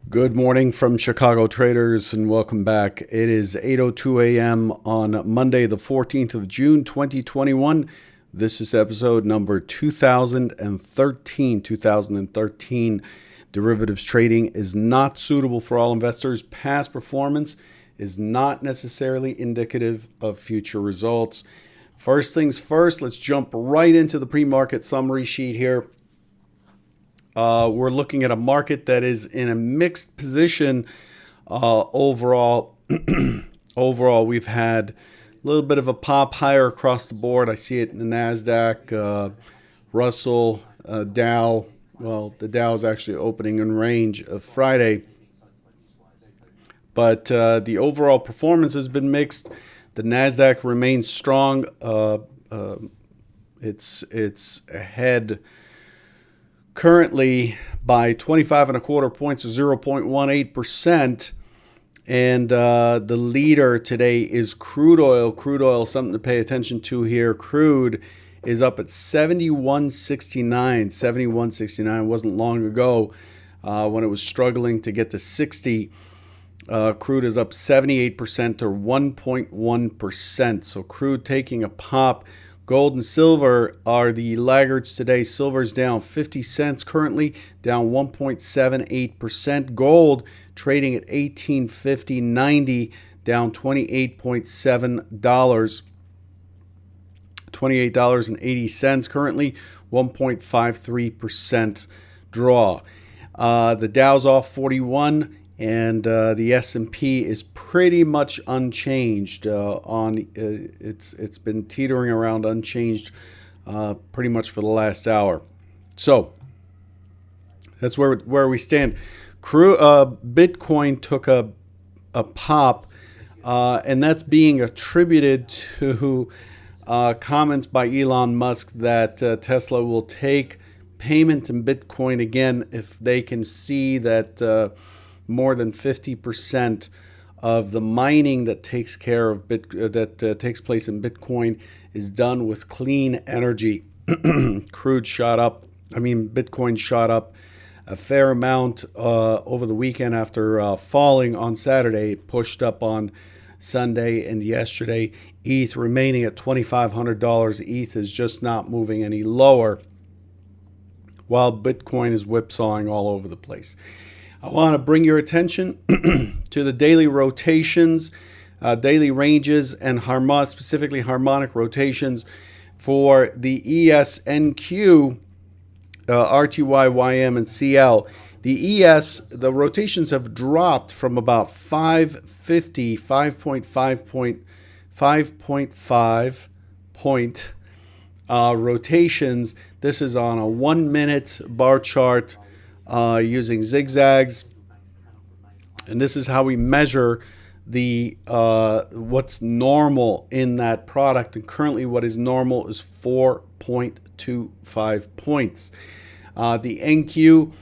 Good morning from Chicago traders and welcome back. It is 8:02 a.m. on Monday, the 14th of June, 2021. This is episode number 2013. Derivatives trading is not suitable for all investors. Past performance is not necessarily indicative of future results. First things first, let's jump right into the pre-market summary sheet here. We're looking at a market that is in a mixed position overall. Overall, we've had a little bit of a pop higher across the board. I see it in the NASDAQ, Russell, Dow. Well, the Dow is actually opening in range of Friday. But the overall performance has been mixed. The NASDAQ remains strong. It's ahead currently by 25.25 points, or 0.18%. And the leader today is crude oil. Crude oil, something to pay attention to here. Crude is up at 71.69. 71.69 wasn't long ago when it was struggling to get to 60. Crude is up 78% or 1.1%. So crude taking a pop. Gold and silver are the laggards today. Silver's down 50 cents currently, down 1.78%. Gold trading at $18.50.90, down $28.7. $28.80 currently, 1.53% draw. The Dow's off 41. And the S&P is pretty much unchanged. It's been teetering around unchanged pretty much for the last hour. So that's where we stand. Bitcoin took a pop, and that's being attributed to comments by Elon Musk that Tesla will take payment in Bitcoin again if they can see that more than 50% of the mining that takes care of takes place in Bitcoin is done with clean energy. Bitcoin shot up a fair amount over the weekend after falling on Saturday. It pushed up on Sunday and yesterday. ETH remaining at $2,500. ETH is just not moving any lower, while Bitcoin is whipsawing all over the place. I want to bring your attention to the daily rotations, daily ranges, and specifically harmonic rotations for the ESNQ, RTY, YM, and CL. The ES, the rotations have dropped from about 5.5 point rotations. This is on a 1 minute bar chart. Using zigzags, and this is how we measure the what's normal in that product. And currently, what is normal is 4.25 points. The NQ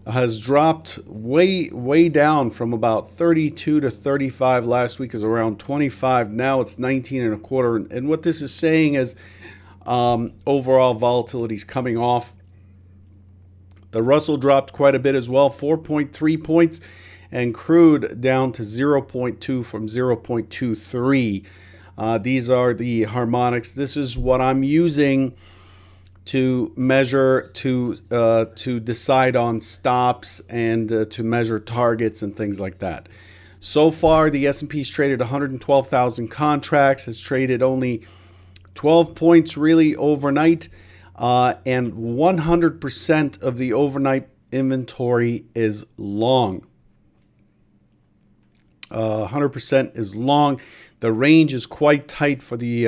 has dropped way down from about 32 to 35 last week. It was around 25. Now it's 19.25. And what this is saying is overall volatility is coming off. The Russell dropped quite a bit as well, 4.3 points, and crude down to 0.2 from 0.23. These are the harmonics. This is what I'm using to measure, to decide on stops, and to measure targets and things like that. So far, the S&P's traded 112,000 contracts, has traded only 12 points really overnight. And 100% of the overnight inventory is long. 100% is long. The range is quite tight for the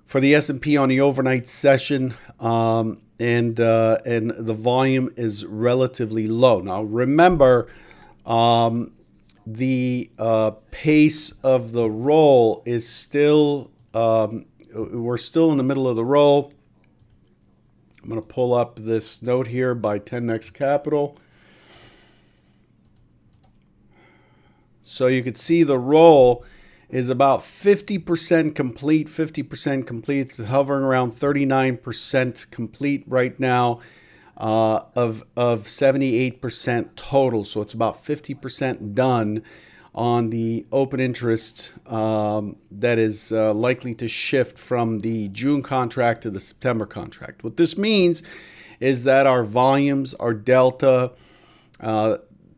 S&P on the overnight session, and the volume is relatively low. Now remember, the pace of the roll is still. We're still in the middle of the roll. I'm going to pull up this note here by 10x Capital. So you could see the roll is about 50% complete. 50% complete. It's hovering around 39% complete right now. of 78% total. So it's about 50% done on the open interest that is likely to shift from the June contract to the September contract. What this means is that our volumes, our delta,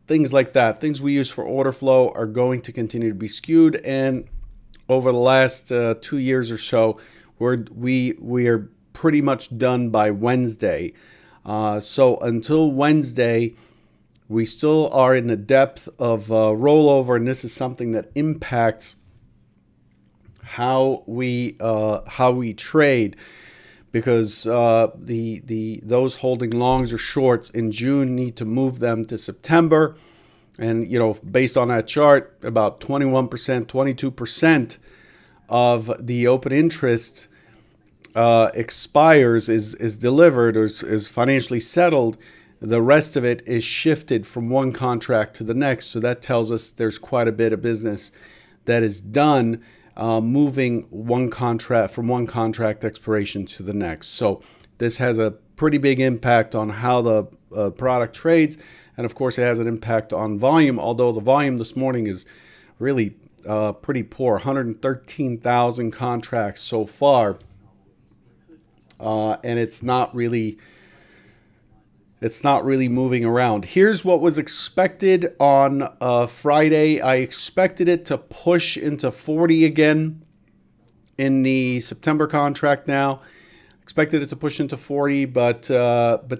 things like that, things we use for order flow, are going to continue to be skewed. And over the last 2 years or so, we are pretty much done by Wednesday. So until Wednesday, we still are in the depth of rollover, and this is something that impacts how we trade, because those holding longs or shorts in June need to move them to September, and based on that chart, about 21%, 22% of the open interest expires, is delivered, or is financially settled. The rest of it is shifted from one contract to the next. So that tells us there's quite a bit of business that is done moving one contract from one contract expiration to the next. So this has a pretty big impact on how the product trades. And of course, it has an impact on volume, although the volume this morning is really pretty poor. 113,000 contracts so far. And it's not really moving around. Here's what was expected on Friday. I expected it to push into 40 again in the September contract now. Expected it to push into 40, but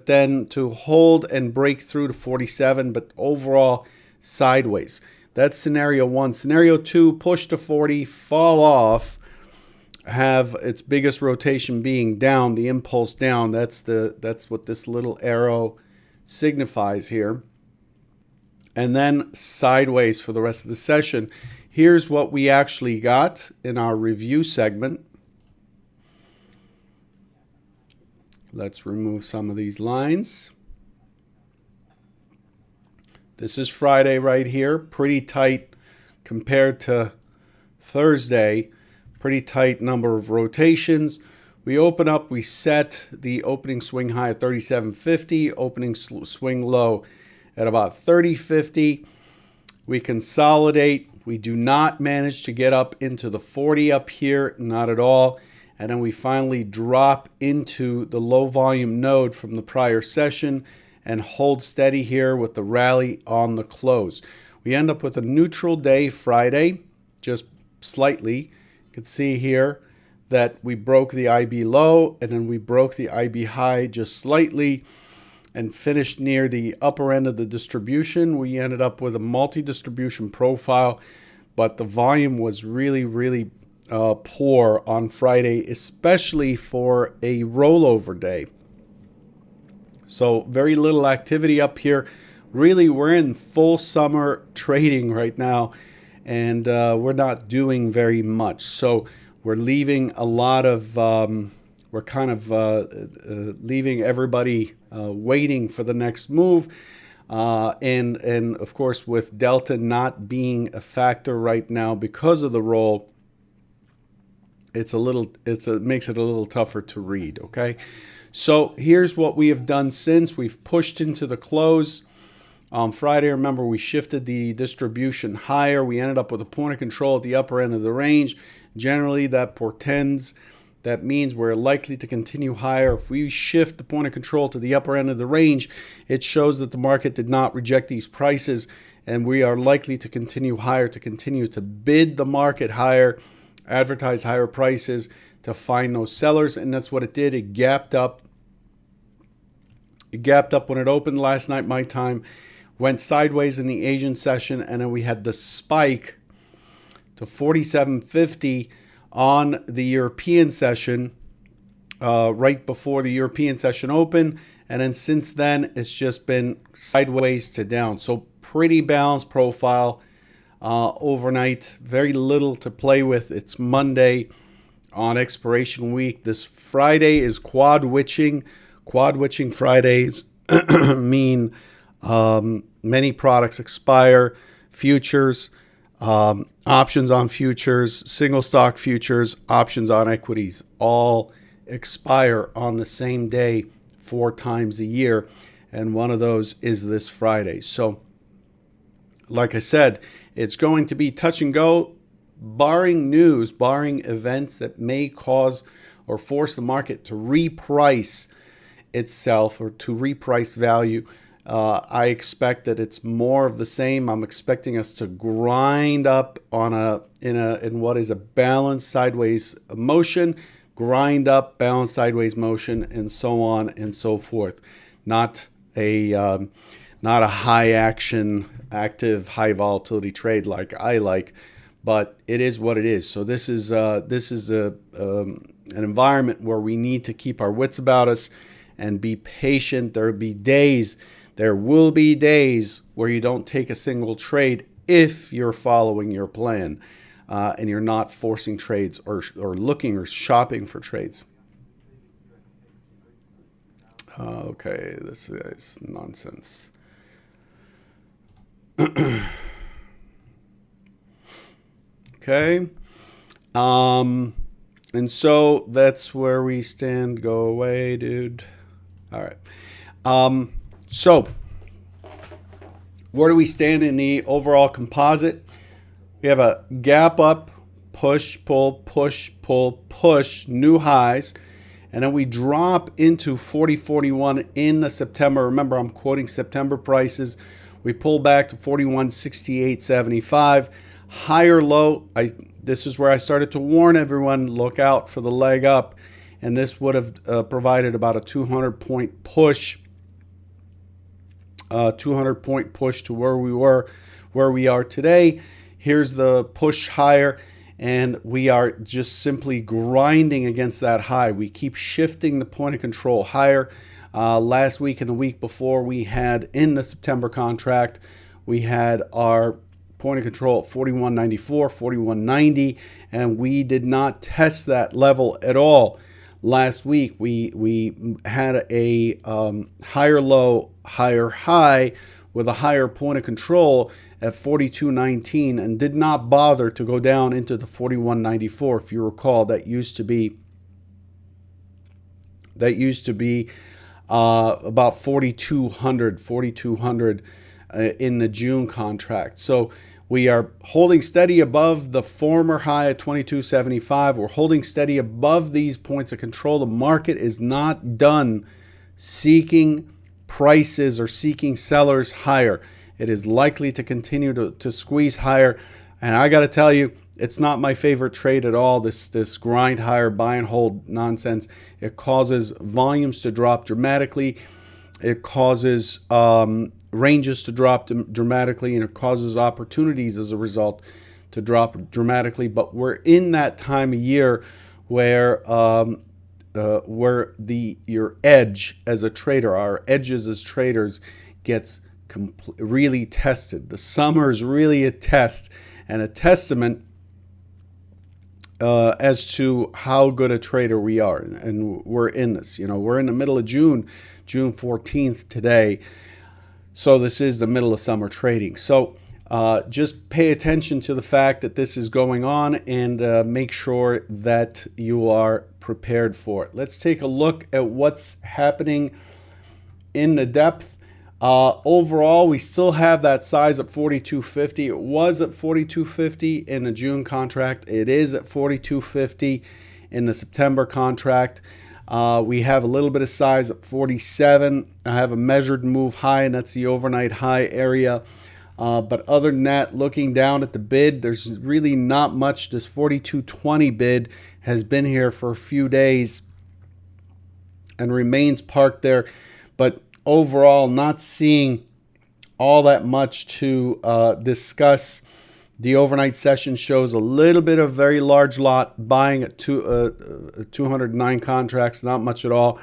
then to hold and break through to 47, but overall sideways. That's scenario one. Scenario two, push to 40, fall off, have its biggest rotation being down, the impulse down. That's what this little arrow signifies here. And then sideways for the rest of the session. Here's what we actually got in our review segment. Let's remove some of these lines. This is Friday right here. Pretty tight compared to Thursday. Pretty tight number of rotations. We open up, we set the opening swing high at 37.50, opening swing low at about 30.50. We consolidate. We do not manage to get up into the 40 up here, not at all. And then we finally drop into the low volume node from the prior session and hold steady here with the rally on the close. We end up with a neutral day Friday, just slightly. You can see here that we broke the IB low, and then we broke the IB high just slightly and finished near the upper end of the distribution. We ended up with a multi-distribution profile, but the volume was really, really poor on Friday, especially for a rollover day. So very little activity up here. Really, we're in full summer trading right now, and we're not doing very much. So we're leaving a lot of, leaving everybody waiting for the next move. And of course, with Delta not being a factor right now because of the roll, makes it a little tougher to read, okay? So here's what we have done since. We've pushed into the close. On Friday, remember, we shifted the distribution higher. We ended up with a point of control at the upper end of the range. Generally, that means we're likely to continue higher. If we shift the point of control to the upper end of the range, it shows that the market did not reject these prices, and we are likely to continue higher, to continue to bid the market higher, advertise higher prices to find those sellers, and that's what it did. It gapped up. It gapped up when it opened last night, my time. Went sideways in the Asian session, and then we had the spike to 47.50 on the European session right before the European session opened. And then since then, it's just been sideways to down. So pretty balanced profile overnight. Very little to play with. It's Monday on expiration week. This Friday is quad witching. Quad witching Fridays mean many products expire. Futures, options on futures, single stock futures, options on equities all expire on the same day, 4 times a year, and one of those is this Friday. So, like I said, it's going to be touch and go, barring news, barring events that may cause or force the market to reprice itself or to reprice value. I expect that it's more of the same. I'm expecting us to grind up in what is a balanced sideways motion, grind up, balanced sideways motion, and so on and so forth. Not a high action, active, high volatility trade like I like, but it is what it is. So this is an environment where we need to keep our wits about us and be patient. There will be days where you don't take a single trade if you're following your plan and you're not forcing trades or looking or shopping for trades. Okay, this is nonsense. Okay. And so that's where we stand. Go away, dude. All right. So where do we stand in the overall composite? We have a gap up, push, pull, new highs. And then we drop into 40.41 in the September. Remember, I'm quoting September prices. We pull back to 41.6875. Higher low. This is where I started to warn everyone, look out for the leg up. And this would have provided about a 200-point push. 200-point push to where we are today. Here's the push higher, and we are just simply grinding against that high. We keep shifting the point of control higher. Last week and the week before, we had in the September contract, we had our point of control at 41.94, 41.90, and we did not test that level at all. Last week, we had a higher low, higher high with a higher point of control at 42.19 and did not bother to go down into the 41.94. If you recall, that used to be about 4,200 in the June contract. So we are holding steady above the former high at 22.75. We're holding steady above these points of control. The market is not done seeking prices or seeking sellers higher. It is likely to continue to squeeze higher. And I got to tell you, it's not my favorite trade at all, this grind higher, buy and hold nonsense. It causes volumes to drop dramatically. It causes ranges to drop dramatically, and it causes opportunities as a result to drop dramatically. But we're in that time of year where your edge as a trader, our edges as traders, gets really tested. The summer is really a test and a testament as to how good a trader we are. And we're in this. We're in the middle of June 14th today. So this is the middle of summer trading. So just pay attention to the fact that this is going on and make sure that you are prepared for it. Let's take a look at what's happening in the depth. Overall, we still have that size at 42.50. It was at 42.50 in the June contract. It is at 42.50 in the September contract. We have a little bit of size at 47. I have a measured move high, and that's the overnight high area. But other than that, looking down at the bid, there's really not much. This 42.20 bid has been here for a few days and remains parked there. But overall, not seeing all that much to discuss. The overnight session shows a little bit of very large lot buying at 209 contracts, not much at all.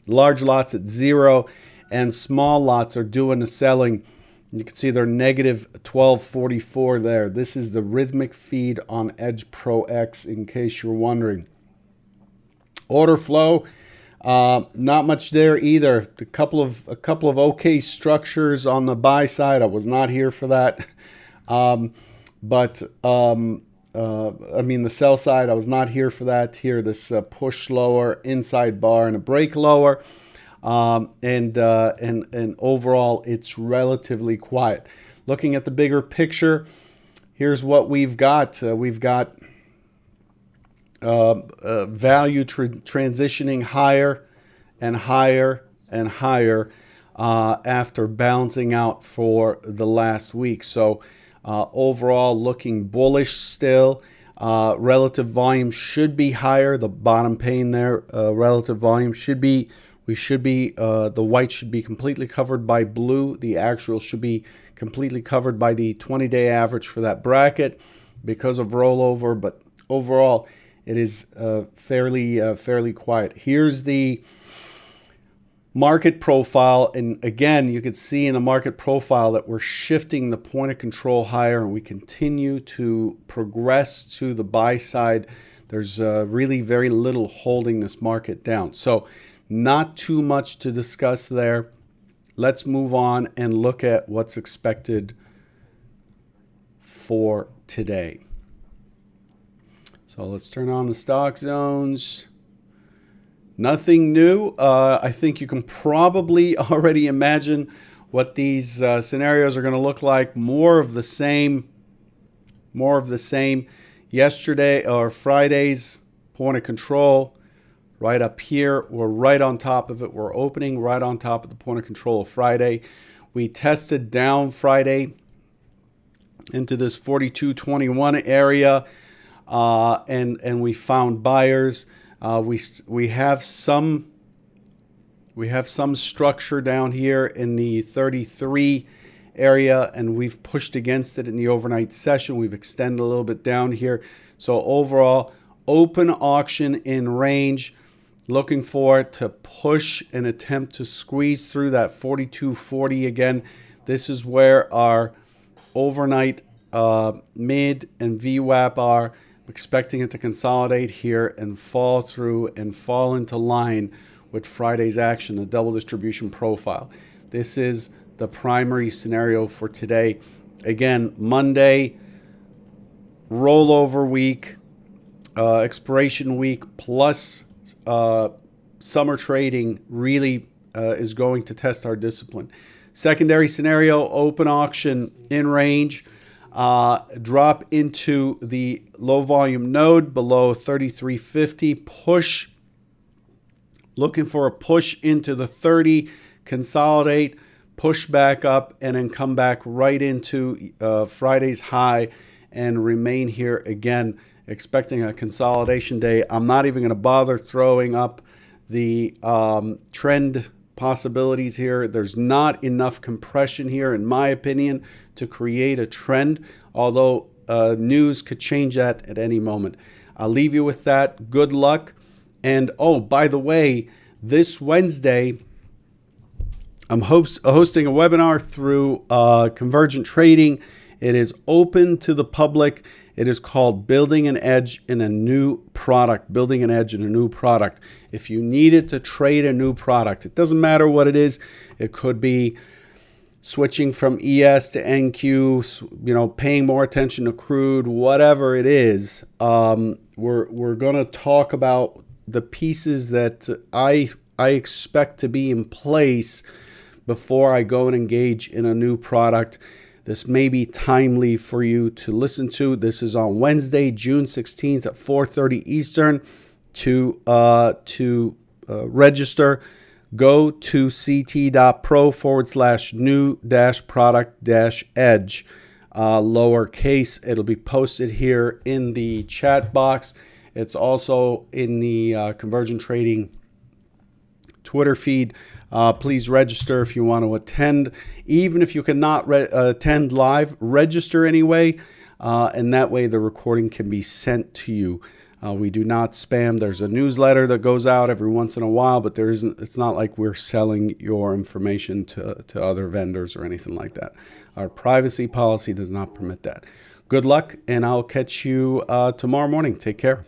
Large lots at 0, and small lots are doing the selling. You can see they're negative 1244 there. This is the rhythmic feed on Edge Pro X, in case you're wondering. Order flow, not much there either. A couple of okay structures on the buy side. I was not here for that. But the sell side, I was not here for that. Here, this push lower, inside bar, and a break lower. And overall, it's relatively quiet. Looking at the bigger picture, here's what we've got. We've got value transitioning higher and higher and higher after balancing out for the last week. So overall, looking bullish still. Relative volume should be higher. The bottom pane there, relative volume should be. The white should be completely covered by blue. The actual should be completely covered by the 20-day average for that bracket because of rollover. But overall, it is fairly quiet. Here's the market profile, and again, you can see in the market profile that we're shifting the point of control higher, and we continue to progress to the buy side. There's really very little holding this market down. So not too much to discuss there. Let's move on and look at what's expected for today. So let's turn on the stock zones. Nothing new. I think you can probably already imagine what these scenarios are going to look like. More of the same. Yesterday or Friday's point of control right up here. We're right on top of it. We're opening right on top of the point of control of Friday. We tested down Friday into this 42.21 area, and we found buyers. We have some structure down here in the 33 area, and we've pushed against it in the overnight session. We've extended a little bit down here. So overall, open auction in range, looking for it to push and attempt to squeeze through that 42.40 again. This is where our overnight mid and VWAP are. Expecting it to consolidate here and fall through and fall into line with Friday's action, the double distribution profile. This is the primary scenario for today. Again, Monday, rollover week, expiration week, plus summer trading really is going to test our discipline. Secondary scenario, open auction in range. Drop into the low volume node below 3350, push, looking for a push into the 30, consolidate, push back up, and then come back right into Friday's high and remain here again, expecting a consolidation day. I'm not even going to bother throwing up the trend possibilities here. There's not enough compression here, in my opinion, to create a trend, although news could change that at any moment. I'll leave you with that. Good luck. And oh, by the way, this Wednesday, I'm hosting a webinar through Convergent Trading. It is open to the public. It is called Building an Edge in a New Product. Building an Edge in a New Product. If you needed to trade a new product, it doesn't matter what it is. It could be switching from ES to NQ, paying more attention to crude, whatever it is. We're going to talk about the pieces that I expect to be in place before I go and engage in a new product. This may be timely for you to listen to. This is on Wednesday, June 16th at 4:30 Eastern. To register, go to ct.pro/new-product-edge, lowercase. It'll be posted here in the chat box. It's also in the Convergent Trading Twitter feed. Please register if you want to attend. Even if you cannot attend live, register anyway, and that way the recording can be sent to you. We do not spam. There's a newsletter that goes out every once in a while, but it's not like we're selling your information to other vendors or anything like that. Our privacy policy does not permit that. Good luck, and I'll catch you tomorrow morning. Take care.